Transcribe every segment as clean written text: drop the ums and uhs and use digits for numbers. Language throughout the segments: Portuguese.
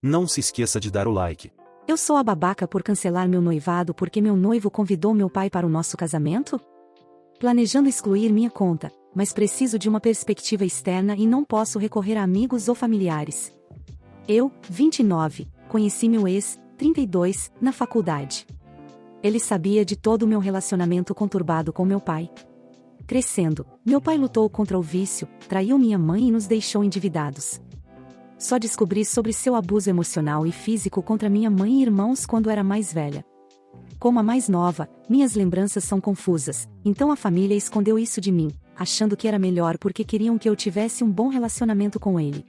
Não se esqueça de dar o like. Eu sou a babaca por cancelar meu noivado porque meu noivo convidou meu pai para o nosso casamento? Planejando excluir minha conta, mas preciso de uma perspectiva externa e não posso recorrer a amigos ou familiares. Eu, 29, conheci meu ex, 32, na faculdade. Ele sabia de todo o meu relacionamento conturbado com meu pai. Crescendo, meu pai lutou contra o vício, traiu minha mãe e nos deixou endividados. Só descobri sobre seu abuso emocional e físico contra minha mãe e irmãos quando era mais velha. Como a mais nova, minhas lembranças são confusas, então a família escondeu isso de mim, achando que era melhor porque queriam que eu tivesse um bom relacionamento com ele.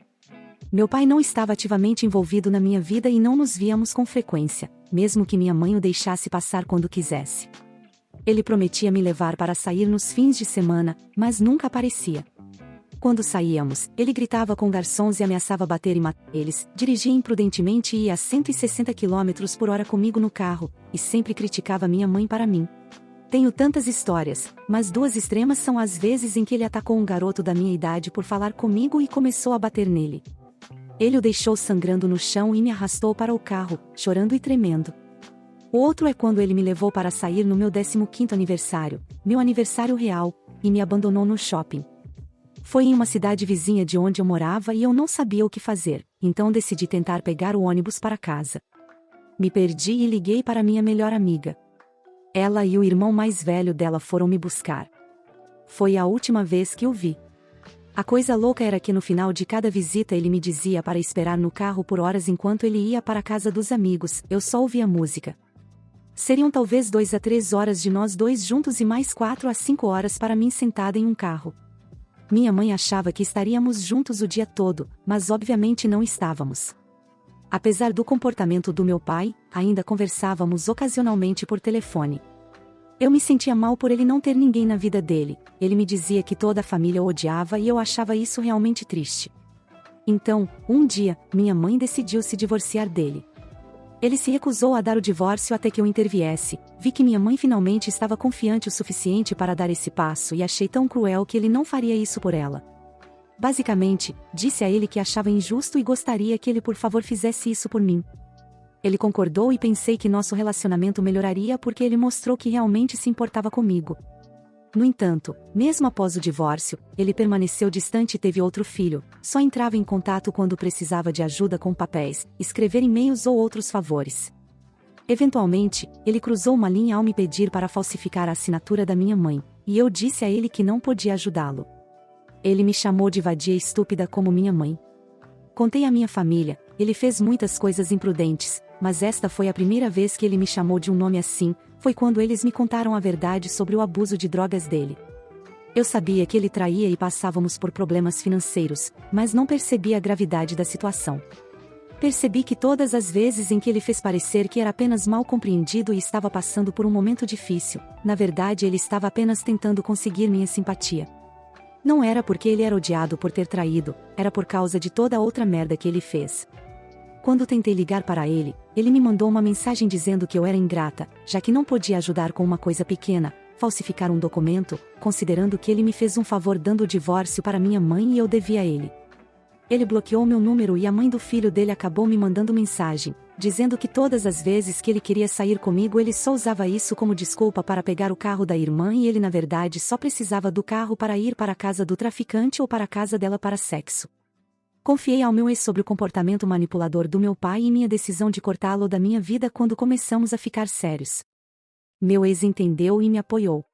Meu pai não estava ativamente envolvido na minha vida e não nos víamos com frequência, mesmo que minha mãe o deixasse passar quando quisesse. Ele prometia me levar para sair nos fins de semana, mas nunca aparecia. Quando saíamos, ele gritava com garçons e ameaçava bater e matar eles, dirigia imprudentemente e ia a 160 km/h comigo no carro, e sempre criticava minha mãe para mim. Tenho tantas histórias, mas duas extremas são as vezes em que ele atacou um garoto da minha idade por falar comigo e começou a bater nele. Ele o deixou sangrando no chão e me arrastou para o carro, chorando e tremendo. O outro é quando ele me levou para sair no meu 15º aniversário, meu aniversário real, e me abandonou no shopping. Foi em uma cidade vizinha de onde eu morava e eu não sabia o que fazer, então decidi tentar pegar o ônibus para casa. Me perdi e liguei para minha melhor amiga. Ela e o irmão mais velho dela foram me buscar. Foi a última vez que o vi. A coisa louca era que no final de cada visita ele me dizia para esperar no carro por horas enquanto ele ia para a casa dos amigos, eu só ouvia música. Seriam talvez 2 a 3 horas de nós dois juntos e mais 4 a 5 horas para mim sentada em um carro. Minha mãe achava que estaríamos juntos o dia todo, mas obviamente não estávamos. Apesar do comportamento do meu pai, ainda conversávamos ocasionalmente por telefone. Eu me sentia mal por ele não ter ninguém na vida dele, ele me dizia que toda a família o odiava e eu achava isso realmente triste. Então, um dia, minha mãe decidiu se divorciar dele. Ele se recusou a dar o divórcio até que eu interviesse, vi que minha mãe finalmente estava confiante o suficiente para dar esse passo e achei tão cruel que ele não faria isso por ela. Basicamente, disse a ele que achava injusto e gostaria que ele por favor fizesse isso por mim. Ele concordou e pensei que nosso relacionamento melhoraria porque ele mostrou que realmente se importava comigo. No entanto, mesmo após o divórcio, ele permaneceu distante e teve outro filho, só entrava em contato quando precisava de ajuda com papéis, escrever e-mails ou outros favores. Eventualmente, ele cruzou uma linha ao me pedir para falsificar a assinatura da minha mãe, e eu disse a ele que não podia ajudá-lo. Ele me chamou de vadia estúpida como minha mãe. Contei à minha família, ele fez muitas coisas imprudentes, mas esta foi a primeira vez que ele me chamou de um nome assim, foi quando eles me contaram a verdade sobre o abuso de drogas dele. Eu sabia que ele traía e passávamos por problemas financeiros, mas não percebia a gravidade da situação. Percebi que todas as vezes em que ele fez parecer que era apenas mal compreendido e estava passando por um momento difícil, na verdade ele estava apenas tentando conseguir minha simpatia. Não era porque ele era odiado por ter traído, era por causa de toda a outra merda que ele fez. Quando tentei ligar para ele, ele me mandou uma mensagem dizendo que eu era ingrata, já que não podia ajudar com uma coisa pequena, falsificar um documento, considerando que ele me fez um favor dando o divórcio para minha mãe e eu devia a ele. Ele bloqueou meu número e a mãe do filho dele acabou me mandando mensagem, dizendo que todas as vezes que ele queria sair comigo ele só usava isso como desculpa para pegar o carro da irmã e ele na verdade só precisava do carro para ir para a casa do traficante ou para a casa dela para sexo. Confiei ao meu ex sobre o comportamento manipulador do meu pai e minha decisão de cortá-lo da minha vida quando começamos a ficar sérios. Meu ex entendeu e me apoiou.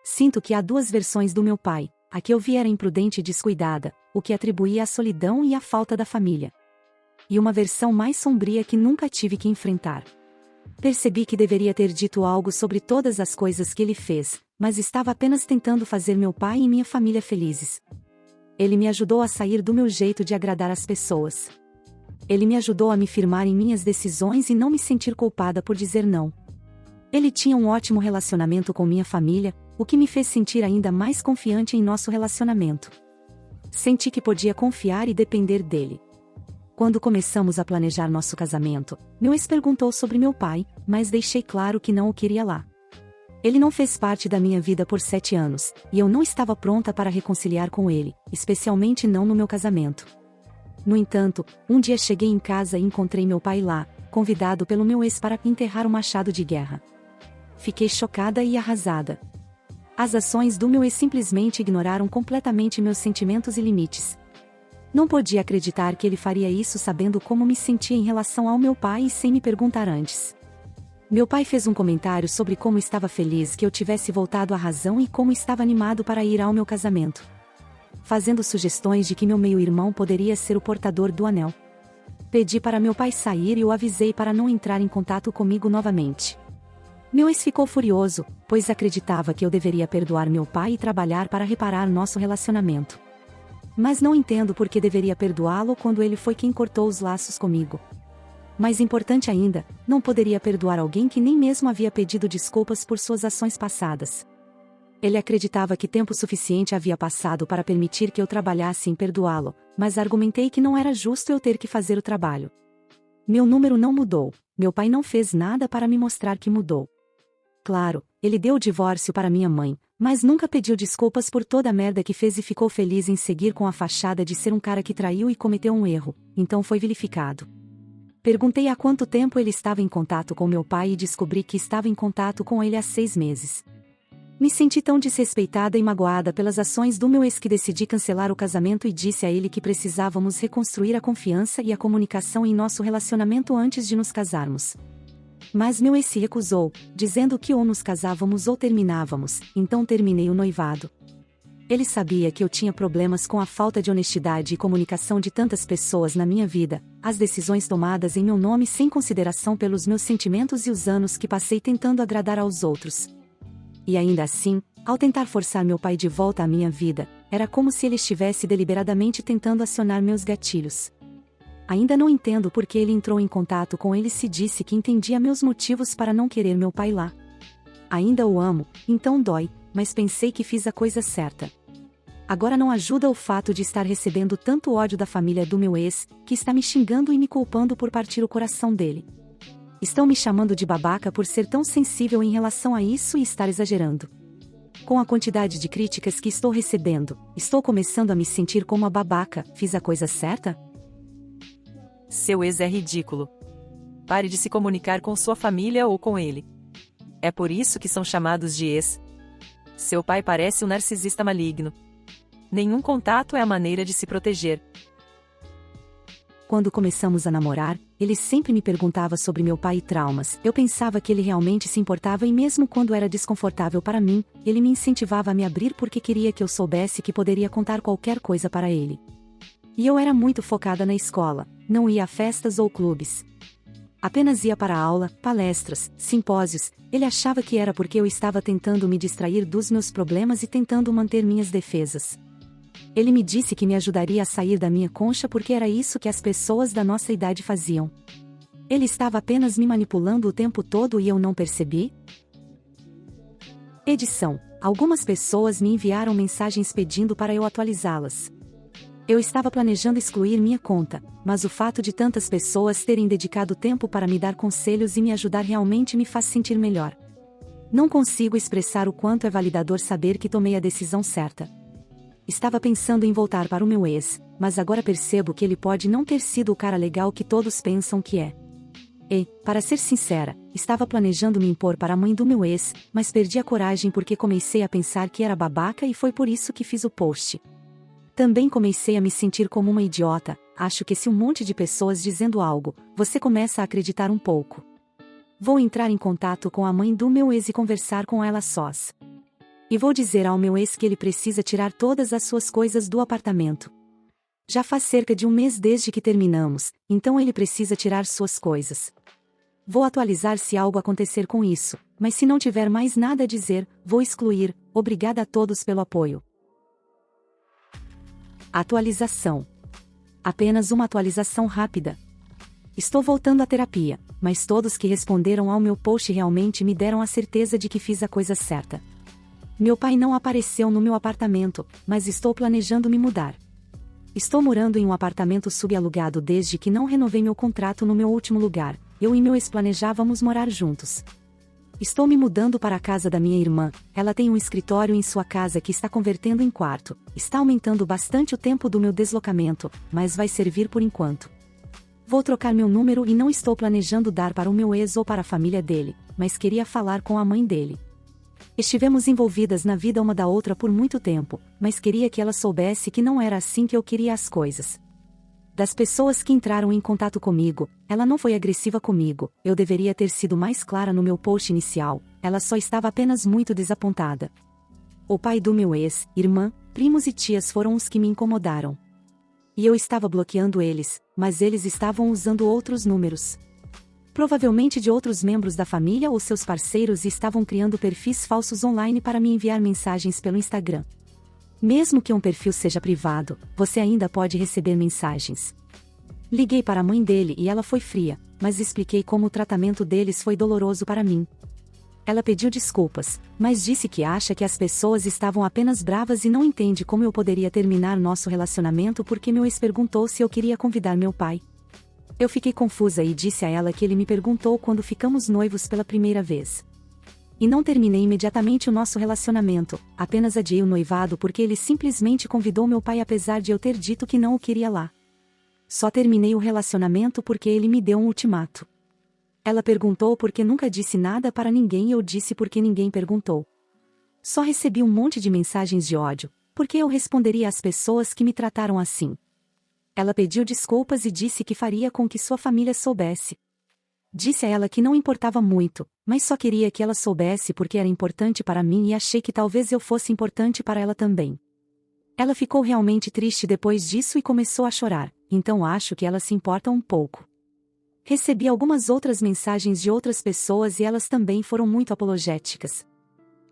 Sinto que há duas versões do meu pai, a que eu vi era imprudente e descuidada, o que atribuía à solidão e à falta da família. E uma versão mais sombria que nunca tive que enfrentar. Percebi que deveria ter dito algo sobre todas as coisas que ele fez, mas estava apenas tentando fazer meu pai e minha família felizes. Ele me ajudou a sair do meu jeito de agradar as pessoas. Ele me ajudou a me firmar em minhas decisões e não me sentir culpada por dizer não. Ele tinha um ótimo relacionamento com minha família, o que me fez sentir ainda mais confiante em nosso relacionamento. Senti que podia confiar e depender dele. Quando começamos a planejar nosso casamento, meu ex perguntou sobre meu pai, mas deixei claro que não o queria lá. Ele não fez parte da minha vida por 7 anos, e eu não estava pronta para reconciliar com ele, especialmente não no meu casamento. No entanto, um dia cheguei em casa e encontrei meu pai lá, convidado pelo meu ex para enterrar o machado de guerra. Fiquei chocada e arrasada. As ações do meu ex simplesmente ignoraram completamente meus sentimentos e limites. Não podia acreditar que ele faria isso sabendo como me sentia em relação ao meu pai e sem me perguntar antes. Meu pai fez um comentário sobre como estava feliz que eu tivesse voltado à razão e como estava animado para ir ao meu casamento, fazendo sugestões de que meu meio-irmão poderia ser o portador do anel. Pedi para meu pai sair e o avisei para não entrar em contato comigo novamente. Meu ex ficou furioso, pois acreditava que eu deveria perdoar meu pai e trabalhar para reparar nosso relacionamento. Mas não entendo por que deveria perdoá-lo quando ele foi quem cortou os laços comigo. Mais importante ainda, não poderia perdoar alguém que nem mesmo havia pedido desculpas por suas ações passadas. Ele acreditava que tempo suficiente havia passado para permitir que eu trabalhasse em perdoá-lo, mas argumentei que não era justo eu ter que fazer o trabalho. Meu número não mudou, meu pai não fez nada para me mostrar que mudou. Claro, ele deu o divórcio para minha mãe, mas nunca pediu desculpas por toda a merda que fez e ficou feliz em seguir com a fachada de ser um cara que traiu e cometeu um erro, então foi vilificado. Perguntei há quanto tempo ele estava em contato com meu pai e descobri que estava em contato com ele há 6 meses. Me senti tão desrespeitada e magoada pelas ações do meu ex que decidi cancelar o casamento e disse a ele que precisávamos reconstruir a confiança e a comunicação em nosso relacionamento antes de nos casarmos. Mas meu ex se recusou, dizendo que ou nos casávamos ou terminávamos, então terminei o noivado. Ele sabia que eu tinha problemas com a falta de honestidade e comunicação de tantas pessoas na minha vida, as decisões tomadas em meu nome sem consideração pelos meus sentimentos e os anos que passei tentando agradar aos outros. E ainda assim, ao tentar forçar meu pai de volta à minha vida, era como se ele estivesse deliberadamente tentando acionar meus gatilhos. Ainda não entendo por que ele entrou em contato com ele se disse que entendia meus motivos para não querer meu pai lá. Ainda o amo, então dói, mas pensei que fiz a coisa certa. Agora não ajuda o fato de estar recebendo tanto ódio da família do meu ex, que está me xingando e me culpando por partir o coração dele. Estão me chamando de babaca por ser tão sensível em relação a isso e estar exagerando. Com a quantidade de críticas que estou recebendo, estou começando a me sentir como a babaca. Fiz a coisa certa? Seu ex é ridículo. Pare de se comunicar com sua família ou com ele. É por isso que são chamados de ex. Seu pai parece um narcisista maligno. Nenhum contato é a maneira de se proteger. Quando começamos a namorar, ele sempre me perguntava sobre meu pai e traumas. Eu pensava que ele realmente se importava e mesmo quando era desconfortável para mim, ele me incentivava a me abrir porque queria que eu soubesse que poderia contar qualquer coisa para ele. E eu era muito focada na escola, não ia a festas ou clubes. Apenas ia para aula, palestras, simpósios. Ele achava que era porque eu estava tentando me distrair dos meus problemas e tentando manter minhas defesas. Ele me disse que me ajudaria a sair da minha concha porque era isso que as pessoas da nossa idade faziam. Ele estava apenas me manipulando o tempo todo e eu não percebi? Edição: algumas pessoas me enviaram mensagens pedindo para eu atualizá-las. Eu estava planejando excluir minha conta, mas o fato de tantas pessoas terem dedicado tempo para me dar conselhos e me ajudar realmente me faz sentir melhor. Não consigo expressar o quanto é validador saber que tomei a decisão certa. Estava pensando em voltar para o meu ex, mas agora percebo que ele pode não ter sido o cara legal que todos pensam que é. E, para ser sincera, estava planejando me impor para a mãe do meu ex, mas perdi a coragem porque comecei a pensar que era babaca e foi por isso que fiz o post. Também comecei a me sentir como uma idiota. Acho que se um monte de pessoas dizendo algo, você começa a acreditar um pouco. Vou entrar em contato com a mãe do meu ex e conversar com ela sós. E vou dizer ao meu ex que ele precisa tirar todas as suas coisas do apartamento. Já faz cerca de um mês desde que terminamos, então ele precisa tirar suas coisas. Vou atualizar se algo acontecer com isso, mas se não tiver mais nada a dizer, vou excluir. Obrigada a todos pelo apoio. Atualização. Apenas uma atualização rápida. Estou voltando à terapia, mas todos que responderam ao meu post realmente me deram a certeza de que fiz a coisa certa. Meu pai não apareceu no meu apartamento, mas estou planejando me mudar. Estou morando em um apartamento subalugado desde que não renovei meu contrato no meu último lugar. Eu e meu ex planejávamos morar juntos. Estou me mudando para a casa da minha irmã. Ela tem um escritório em sua casa que está convertendo em quarto. Está aumentando bastante o tempo do meu deslocamento, mas vai servir por enquanto. Vou trocar meu número e não estou planejando dar para o meu ex ou para a família dele, mas queria falar com a mãe dele. Estivemos envolvidas na vida uma da outra por muito tempo, mas queria que ela soubesse que não era assim que eu queria as coisas. Das pessoas que entraram em contato comigo, ela não foi agressiva comigo, eu deveria ter sido mais clara no meu post inicial, ela só estava apenas muito desapontada. O pai do meu ex, irmã, primos e tias foram os que me incomodaram. E eu estava bloqueando eles, mas eles estavam usando outros números. Provavelmente de outros membros da família ou seus parceiros e estavam criando perfis falsos online para me enviar mensagens pelo Instagram. Mesmo que um perfil seja privado, você ainda pode receber mensagens. Liguei para a mãe dele e ela foi fria, mas expliquei como o tratamento deles foi doloroso para mim. Ela pediu desculpas, mas disse que acha que as pessoas estavam apenas bravas e não entende como eu poderia terminar nosso relacionamento porque meu ex perguntou se eu queria convidar meu pai. Eu fiquei confusa e disse a ela que ele me perguntou quando ficamos noivos pela primeira vez. E não terminei imediatamente o nosso relacionamento, apenas adiei o noivado porque ele simplesmente convidou meu pai apesar de eu ter dito que não o queria lá. Só terminei o relacionamento porque ele me deu um ultimato. Ela perguntou porque nunca disse nada para ninguém e eu disse porque ninguém perguntou. Só recebi um monte de mensagens de ódio, porque eu responderia às pessoas que me trataram assim. Ela pediu desculpas e disse que faria com que sua família soubesse. Disse a ela que não importava muito, mas só queria que ela soubesse porque era importante para mim e achei que talvez eu fosse importante para ela também. Ela ficou realmente triste depois disso e começou a chorar, então acho que ela se importa um pouco. Recebi algumas outras mensagens de outras pessoas e elas também foram muito apologéticas.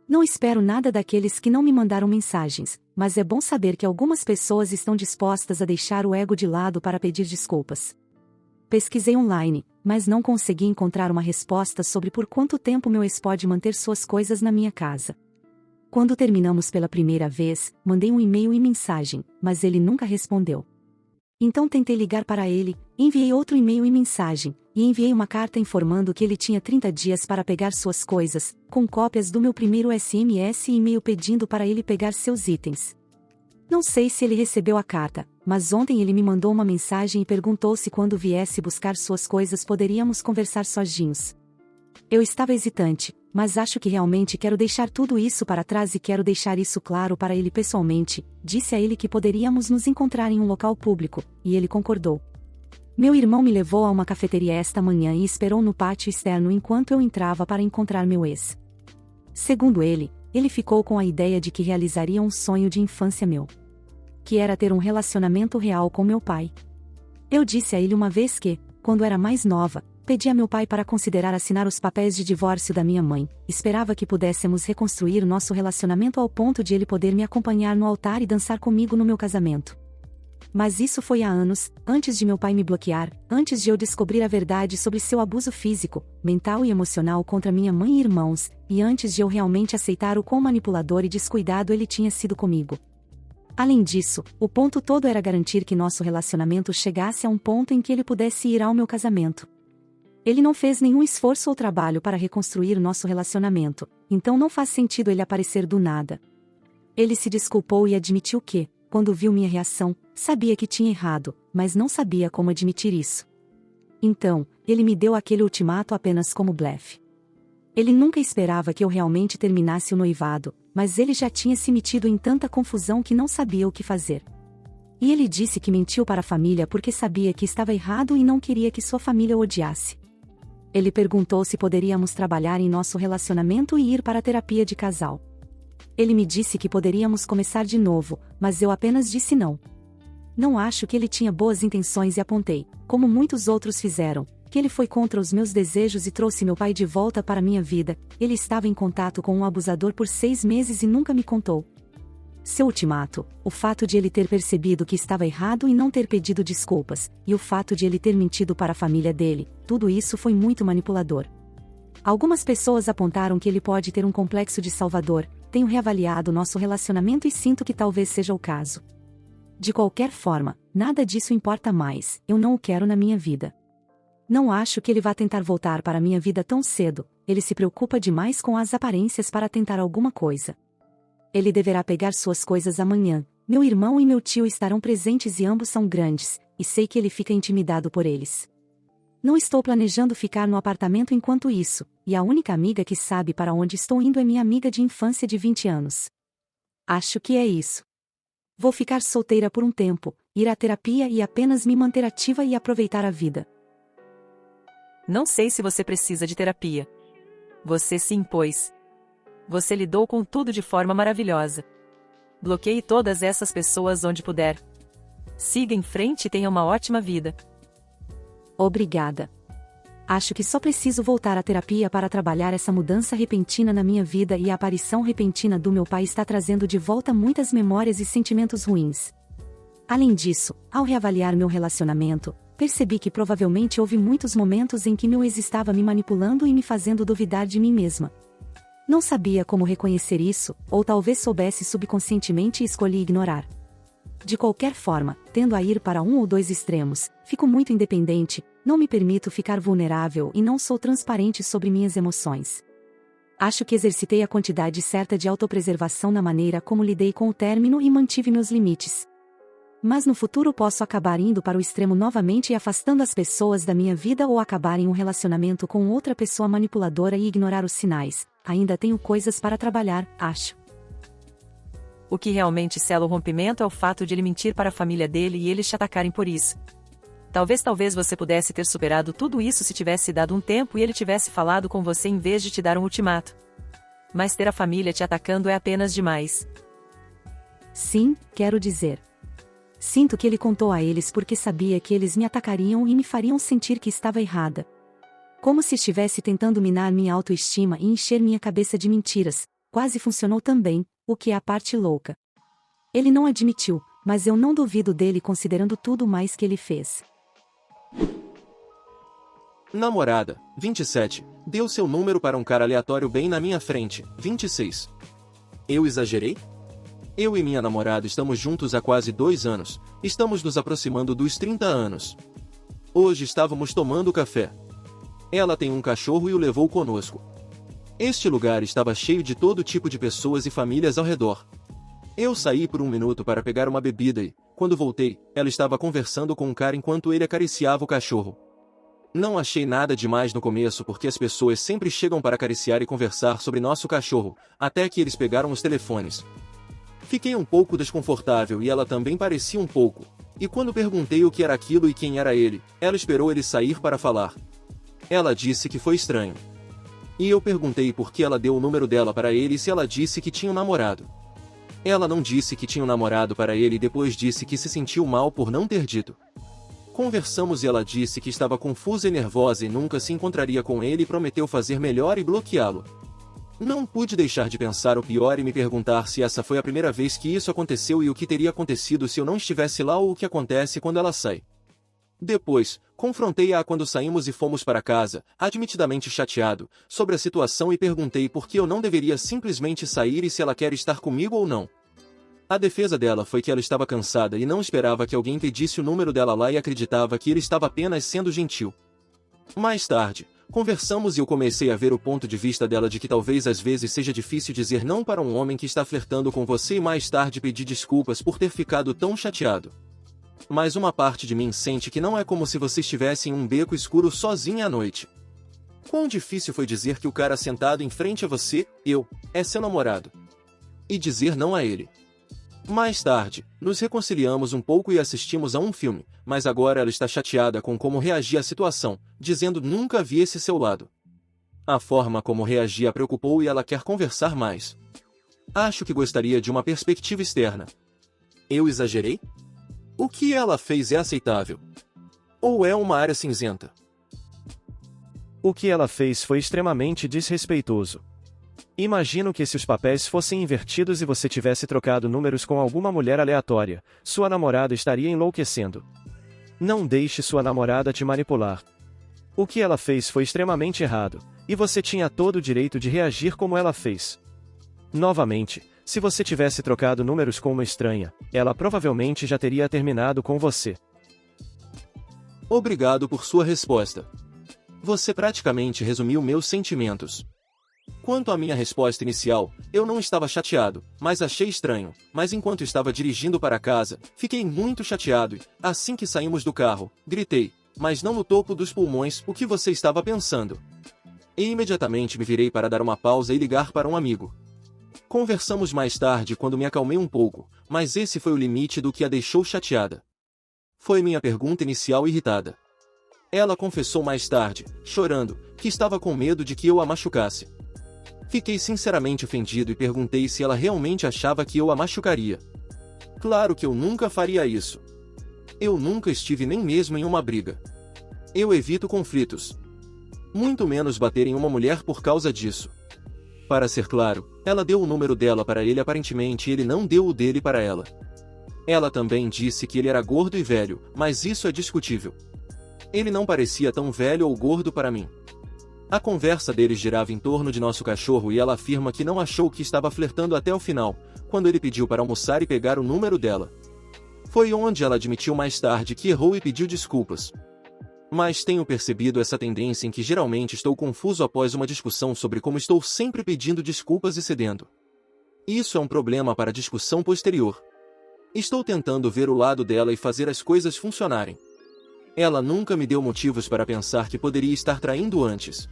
Não espero nada daqueles que não me mandaram mensagens, mas é bom saber que algumas pessoas estão dispostas a deixar o ego de lado para pedir desculpas. Pesquisei online, mas não consegui encontrar uma resposta sobre por quanto tempo meu ex pode manter suas coisas na minha casa. Quando terminamos pela primeira vez, mandei um e-mail e mensagem, mas ele nunca respondeu. Então tentei ligar para ele, enviei outro e-mail e mensagem, e enviei uma carta informando que ele tinha 30 dias para pegar suas coisas, com cópias do meu primeiro SMS e e-mail pedindo para ele pegar seus itens. Não sei se ele recebeu a carta, mas ontem ele me mandou uma mensagem e perguntou se quando viesse buscar suas coisas poderíamos conversar sozinhos. Eu estava hesitante, mas acho que realmente quero deixar tudo isso para trás e quero deixar isso claro para ele pessoalmente. Disse a ele que poderíamos nos encontrar em um local público, e ele concordou. Meu irmão me levou a uma cafeteria esta manhã e esperou no pátio externo enquanto eu entrava para encontrar meu ex. Segundo ele ficou com a ideia de que realizaria um sonho de infância meu. Que era ter um relacionamento real com meu pai. Eu disse a ele uma vez que, quando era mais nova, pedi a meu pai para considerar assinar os papéis de divórcio da minha mãe, esperava que pudéssemos reconstruir nosso relacionamento ao ponto de ele poder me acompanhar no altar e dançar comigo no meu casamento. Mas isso foi há anos, antes de meu pai me bloquear, antes de eu descobrir a verdade sobre seu abuso físico, mental e emocional contra minha mãe e irmãos, e antes de eu realmente aceitar o quão manipulador e descuidado ele tinha sido comigo. Além disso, o ponto todo era garantir que nosso relacionamento chegasse a um ponto em que ele pudesse ir ao meu casamento. Ele não fez nenhum esforço ou trabalho para reconstruir nosso relacionamento, então não faz sentido ele aparecer do nada. Ele se desculpou e admitiu que, quando viu minha reação, sabia que tinha errado, mas não sabia como admitir isso. Então, ele me deu aquele ultimato apenas como blefe. Ele nunca esperava que eu realmente terminasse o noivado, mas ele já tinha se metido em tanta confusão que não sabia o que fazer. E ele disse que mentiu para a família porque sabia que estava errado e não queria que sua família o odiasse. Ele perguntou se poderíamos trabalhar em nosso relacionamento e ir para a terapia de casal. Ele me disse que poderíamos começar de novo, mas eu apenas disse não. Não acho que ele tinha boas intenções e apontei, como muitos outros fizeram, que ele foi contra os meus desejos e trouxe meu pai de volta para minha vida. Ele estava em contato com um abusador por 6 meses e nunca me contou. Seu ultimato, o fato de ele ter percebido que estava errado e não ter pedido desculpas, e o fato de ele ter mentido para a família dele, tudo isso foi muito manipulador. Algumas pessoas apontaram que ele pode ter um complexo de salvador. Tenho reavaliado nosso relacionamento e sinto que talvez seja o caso. De qualquer forma, nada disso importa mais, eu não o quero na minha vida. Não acho que ele vá tentar voltar para a minha vida tão cedo, ele se preocupa demais com as aparências para tentar alguma coisa. Ele deverá pegar suas coisas amanhã. Meu irmão e meu tio estarão presentes e ambos são grandes, e sei que ele fica intimidado por eles. Não estou planejando ficar no apartamento enquanto isso, e a única amiga que sabe para onde estou indo é minha amiga de infância de 20 anos. Acho que é isso. Vou ficar solteira por um tempo, ir à terapia e apenas me manter ativa e aproveitar a vida. Não sei se você precisa de terapia. Você se impôs. Você lidou com tudo de forma maravilhosa. Bloqueie todas essas pessoas onde puder. Siga em frente e tenha uma ótima vida. Obrigada. Acho que só preciso voltar à terapia para trabalhar essa mudança repentina na minha vida, e a aparição repentina do meu pai está trazendo de volta muitas memórias e sentimentos ruins. Além disso, ao reavaliar meu relacionamento, percebi que provavelmente houve muitos momentos em que meu ex estava me manipulando e me fazendo duvidar de mim mesma. Não sabia como reconhecer isso, ou talvez soubesse subconscientemente e escolhi ignorar. De qualquer forma, tendo a ir para um ou dois extremos, fico muito independente, não me permito ficar vulnerável e não sou transparente sobre minhas emoções. Acho que exercitei a quantidade certa de autopreservação na maneira como lidei com o término e mantive meus limites. Mas no futuro posso acabar indo para o extremo novamente e afastando as pessoas da minha vida, ou acabar em um relacionamento com outra pessoa manipuladora e ignorar os sinais. Ainda tenho coisas para trabalhar, acho. O que realmente sela o rompimento é o fato de ele mentir para a família dele e eles te atacarem por isso. Talvez você pudesse ter superado tudo isso se tivesse dado um tempo e ele tivesse falado com você em vez de te dar um ultimato. Mas ter a família te atacando é apenas demais. Sim, quero dizer. Sinto que ele contou a eles porque sabia que eles me atacariam e me fariam sentir que estava errada. Como se estivesse tentando minar minha autoestima e encher minha cabeça de mentiras. Quase funcionou também, o que é a parte louca. Ele não admitiu, mas eu não duvido dele considerando tudo mais que ele fez. Namorada, 27, deu seu número para um cara aleatório bem na minha frente, 26. Eu exagerei? Eu e minha namorada estamos juntos há quase 2 anos, estamos nos aproximando dos 30 anos. Hoje estávamos tomando café. Ela tem um cachorro e o levou conosco. Este lugar estava cheio de todo tipo de pessoas e famílias ao redor. Eu saí por um minuto para pegar uma bebida e, quando voltei, ela estava conversando com um cara enquanto ele acariciava o cachorro. Não achei nada demais no começo porque as pessoas sempre chegam para acariciar e conversar sobre nosso cachorro, até que eles pegaram os telefones. Fiquei um pouco desconfortável e ela também parecia um pouco. E quando perguntei o que era aquilo e quem era ele, ela esperou ele sair para falar. Ela disse que foi estranho. E eu perguntei por que ela deu o número dela para ele e se ela disse que tinha um namorado. Ela não disse que tinha um namorado para ele e depois disse que se sentiu mal por não ter dito. Conversamos e ela disse que estava confusa e nervosa e nunca se encontraria com ele e prometeu fazer melhor e bloqueá-lo. Não pude deixar de pensar o pior e me perguntar se essa foi a primeira vez que isso aconteceu e o que teria acontecido se eu não estivesse lá ou o que acontece quando ela sai. Depois, confrontei-a quando saímos e fomos para casa, admitidamente chateado, sobre a situação e perguntei por que eu não deveria simplesmente sair e se ela quer estar comigo ou não. A defesa dela foi que ela estava cansada e não esperava que alguém pedisse o número dela lá e acreditava que ele estava apenas sendo gentil. Mais tarde, conversamos e eu comecei a ver o ponto de vista dela de que talvez às vezes seja difícil dizer não para um homem que está flertando com você e mais tarde pedir desculpas por ter ficado tão chateado. Mas uma parte de mim sente que não é como se você estivesse em um beco escuro sozinha à noite. Quão difícil foi dizer que o cara sentado em frente a você, é seu namorado. E dizer não a ele. Mais tarde, nos reconciliamos um pouco e assistimos a um filme, mas agora ela está chateada com como reagi à situação, dizendo nunca vi esse seu lado. A forma como reagi a preocupou e ela quer conversar mais. Acho que gostaria de uma perspectiva externa. Eu exagerei? O que ela fez é aceitável? Ou é uma área cinzenta? O que ela fez foi extremamente desrespeitoso. Imagino que se os papéis fossem invertidos e você tivesse trocado números com alguma mulher aleatória, sua namorada estaria enlouquecendo. Não deixe sua namorada te manipular. O que ela fez foi extremamente errado, e você tinha todo o direito de reagir como ela fez. Novamente, se você tivesse trocado números com uma estranha, ela provavelmente já teria terminado com você. Obrigado por sua resposta. Você praticamente resumiu meus sentimentos. Quanto à minha resposta inicial, eu não estava chateado, mas achei estranho. Mas enquanto estava dirigindo para casa, fiquei muito chateado e, assim que saímos do carro, gritei, mas não no topo dos pulmões, o que você estava pensando? E imediatamente me virei para dar uma pausa e ligar para um amigo. Conversamos mais tarde quando me acalmei um pouco, mas esse foi o limite do que a deixou chateada. Foi minha pergunta inicial irritada. Ela confessou mais tarde, chorando, que estava com medo de que eu a machucasse. Fiquei sinceramente ofendido e perguntei se ela realmente achava que eu a machucaria. Claro que eu nunca faria isso. Eu nunca estive nem mesmo em uma briga. Eu evito conflitos. Muito menos bater em uma mulher por causa disso. Para ser claro, ela deu o número dela para ele aparentemente ele não deu o dele para ela. Ela também disse que ele era gordo e velho, mas isso é discutível. Ele não parecia tão velho ou gordo para mim. A conversa deles girava em torno de nosso cachorro e ela afirma que não achou que estava flertando até o final, quando ele pediu para almoçar e pegar o número dela. Foi onde ela admitiu mais tarde que errou e pediu desculpas. Mas tenho percebido essa tendência em que geralmente estou confuso após uma discussão sobre como estou sempre pedindo desculpas e cedendo. Isso é um problema para a discussão posterior. Estou tentando ver o lado dela e fazer as coisas funcionarem. Ela nunca me deu motivos para pensar que poderia estar traindo antes.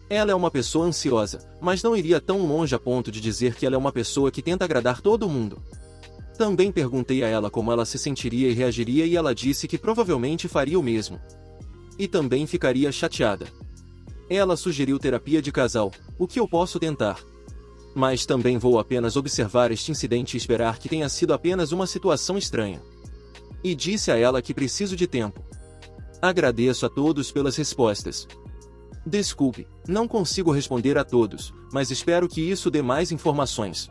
Ela é uma pessoa ansiosa, mas não iria tão longe a ponto de dizer que ela é uma pessoa que tenta agradar todo mundo. Também perguntei a ela como ela se sentiria e reagiria e ela disse que provavelmente faria o mesmo. E também ficaria chateada. Ela sugeriu terapia de casal, o que eu posso tentar. Mas também vou apenas observar este incidente e esperar que tenha sido apenas uma situação estranha. E disse a ela que preciso de tempo. Agradeço a todos pelas respostas. Desculpe, não consigo responder a todos, mas espero que isso dê mais informações.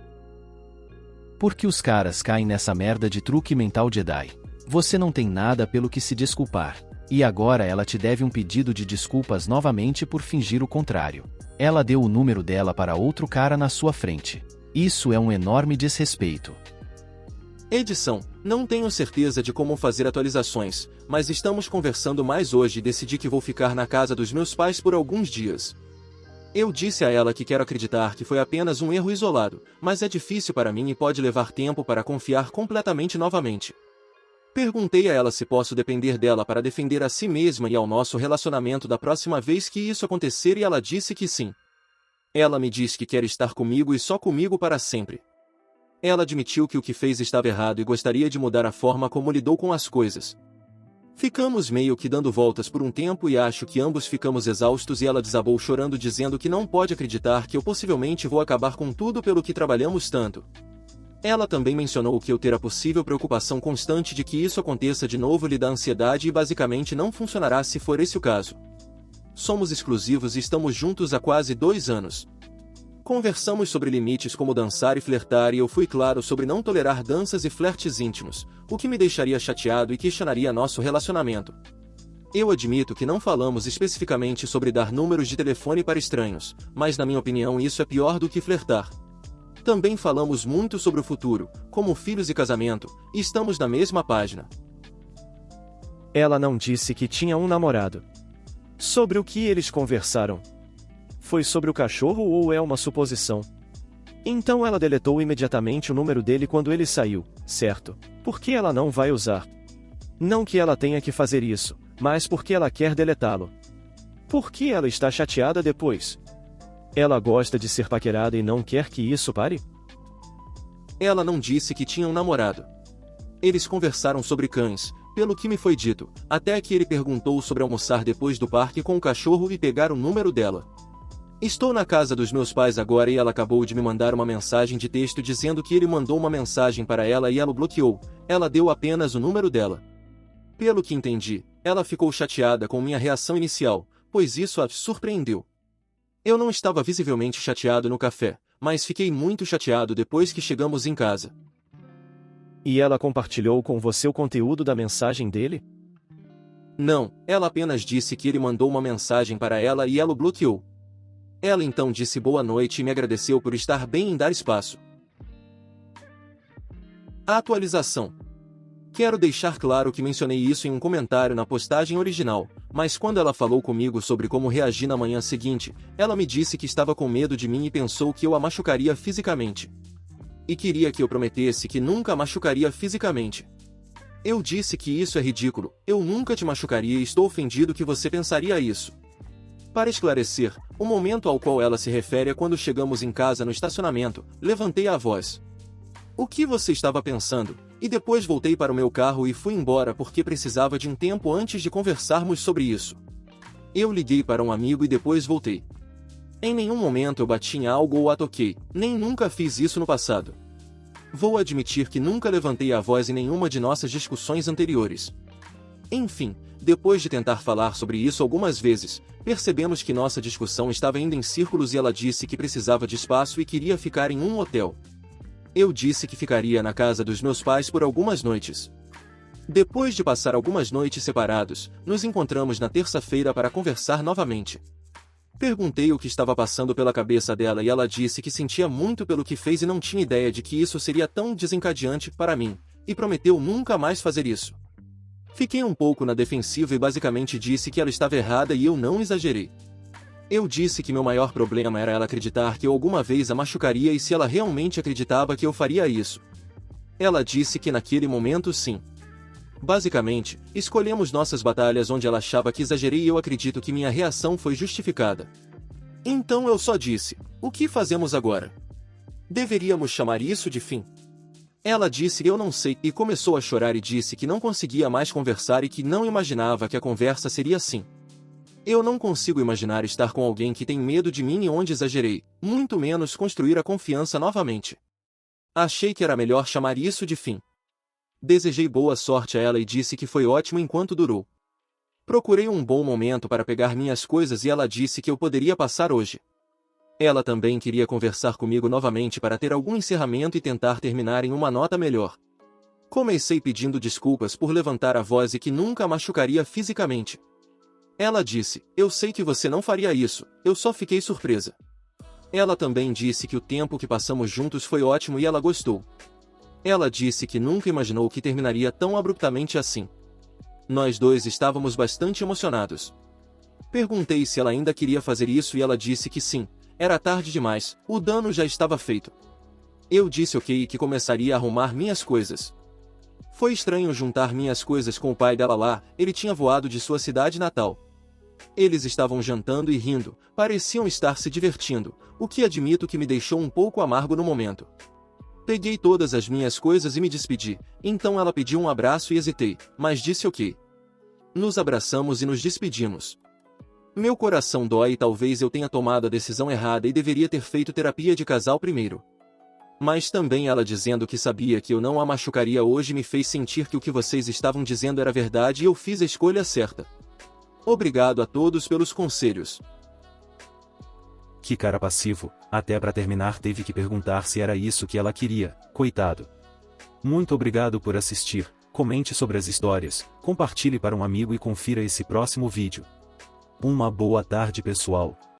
Por que os caras caem nessa merda de truque mental Jedi? Você não tem nada pelo que se desculpar. E agora ela te deve um pedido de desculpas novamente por fingir o contrário. Ela deu o número dela para outro cara na sua frente. Isso é um enorme desrespeito. Edição, não tenho certeza de como fazer atualizações, mas estamos conversando mais hoje e decidi que vou ficar na casa dos meus pais por alguns dias. Eu disse a ela que quero acreditar que foi apenas um erro isolado, mas é difícil para mim e pode levar tempo para confiar completamente novamente. Perguntei a ela se posso depender dela para defender a si mesma e ao nosso relacionamento da próxima vez que isso acontecer e ela disse que sim. Ela me disse que quer estar comigo e só comigo para sempre. Ela admitiu que o que fez estava errado e gostaria de mudar a forma como lidou com as coisas. Ficamos meio que dando voltas por um tempo e acho que ambos ficamos exaustos e ela desabou chorando dizendo que não pode acreditar que eu possivelmente vou acabar com tudo pelo que trabalhamos tanto. Ela também mencionou que eu ter a possível preocupação constante de que isso aconteça de novo lhe dá ansiedade e basicamente não funcionará se for esse o caso. Somos exclusivos e estamos juntos há quase 2 anos. Conversamos sobre limites como dançar e flertar e eu fui claro sobre não tolerar danças e flertes íntimos, o que me deixaria chateado e questionaria nosso relacionamento. Eu admito que não falamos especificamente sobre dar números de telefone para estranhos, mas na minha opinião isso é pior do que flertar. Também falamos muito sobre o futuro, como filhos e casamento, e estamos na mesma página. Ela não disse que tinha um namorado. Sobre o que eles conversaram? Foi sobre o cachorro ou é uma suposição? Então ela deletou imediatamente o número dele quando ele saiu, certo? Porque ela não vai usar. Não que ela tenha que fazer isso, mas porque ela quer deletá-lo. Por que ela está chateada depois? Ela gosta de ser paquerada e não quer que isso pare? Ela não disse que tinha um namorado. Eles conversaram sobre cães, pelo que me foi dito, até que ele perguntou sobre almoçar depois do parque com o cachorro e pegar o número dela. Estou na casa dos meus pais agora e ela acabou de me mandar uma mensagem de texto dizendo que ele mandou uma mensagem para ela e ela o bloqueou. Ela deu apenas o número dela. Pelo que entendi, ela ficou chateada com minha reação inicial, pois isso a surpreendeu. Eu não estava visivelmente chateado no café, mas fiquei muito chateado depois que chegamos em casa. E ela compartilhou com você o conteúdo da mensagem dele? Não, ela apenas disse que ele mandou uma mensagem para ela e ela o bloqueou. Ela então disse boa noite e me agradeceu por estar bem em dar espaço. A atualização. Quero deixar claro que mencionei isso em um comentário na postagem original, mas quando ela falou comigo sobre como reagir na manhã seguinte, ela me disse que estava com medo de mim e pensou que eu a machucaria fisicamente. E queria que eu prometesse que nunca a machucaria fisicamente. Eu disse que isso é ridículo, eu nunca te machucaria e estou ofendido que você pensaria isso. Para esclarecer, o momento ao qual ela se refere é quando chegamos em casa no estacionamento, levantei a voz. O que você estava pensando? E depois voltei para o meu carro e fui embora porque precisava de um tempo antes de conversarmos sobre isso. Eu liguei para um amigo e depois voltei. Em nenhum momento eu bati em algo ou a toquei, nem nunca fiz isso no passado. Vou admitir que nunca levantei a voz em nenhuma de nossas discussões anteriores. Enfim, depois de tentar falar sobre isso algumas vezes, percebemos que nossa discussão estava indo em círculos e ela disse que precisava de espaço e queria ficar em um hotel. Eu disse que ficaria na casa dos meus pais por algumas noites. Depois de passar algumas noites separados, nos encontramos na terça-feira para conversar novamente. Perguntei o que estava passando pela cabeça dela e ela disse que sentia muito pelo que fez e não tinha ideia de que isso seria tão desencadeante para mim, e prometeu nunca mais fazer isso. Fiquei um pouco na defensiva e basicamente disse que ela estava errada e eu não exagerei. Eu disse que meu maior problema era ela acreditar que eu alguma vez a machucaria e se ela realmente acreditava que eu faria isso. Ela disse que naquele momento sim. Basicamente, escolhemos nossas batalhas onde ela achava que exagerei e eu acredito que minha reação foi justificada. Então eu só disse, o que fazemos agora? Deveríamos chamar isso de fim? Ela disse eu não sei e começou a chorar e disse que não conseguia mais conversar e que não imaginava que a conversa seria assim. Eu não consigo imaginar estar com alguém que tem medo de mim e onde exagerei, muito menos construir a confiança novamente. Achei que era melhor chamar isso de fim. Desejei boa sorte a ela e disse que foi ótimo enquanto durou. Procurei um bom momento para pegar minhas coisas e ela disse que eu poderia passar hoje. Ela também queria conversar comigo novamente para ter algum encerramento e tentar terminar em uma nota melhor. Comecei pedindo desculpas por levantar a voz e que nunca a machucaria fisicamente. Ela disse, eu sei que você não faria isso, eu só fiquei surpresa. Ela também disse que o tempo que passamos juntos foi ótimo e ela gostou. Ela disse que nunca imaginou que terminaria tão abruptamente assim. Nós dois estávamos bastante emocionados. Perguntei se ela ainda queria fazer isso e ela disse que sim, era tarde demais, o dano já estava feito. Eu disse ok e que começaria a arrumar minhas coisas. Foi estranho juntar minhas coisas com o pai dela lá, ele tinha voado de sua cidade natal. Eles estavam jantando e rindo, pareciam estar se divertindo, o que admito que me deixou um pouco amargo no momento. Peguei todas as minhas coisas e me despedi, então ela pediu um abraço e hesitei, mas disse ok. Nos abraçamos e nos despedimos. Meu coração dói e talvez eu tenha tomado a decisão errada e deveria ter feito terapia de casal primeiro. Mas também ela dizendo que sabia que eu não a machucaria hoje me fez sentir que o que vocês estavam dizendo era verdade e eu fiz a escolha certa. Obrigado a todos pelos conselhos. Que cara passivo, até para terminar teve que perguntar se era isso que ela queria, coitado. Muito obrigado por assistir, comente sobre as histórias, compartilhe para um amigo e confira esse próximo vídeo. Uma boa tarde pessoal.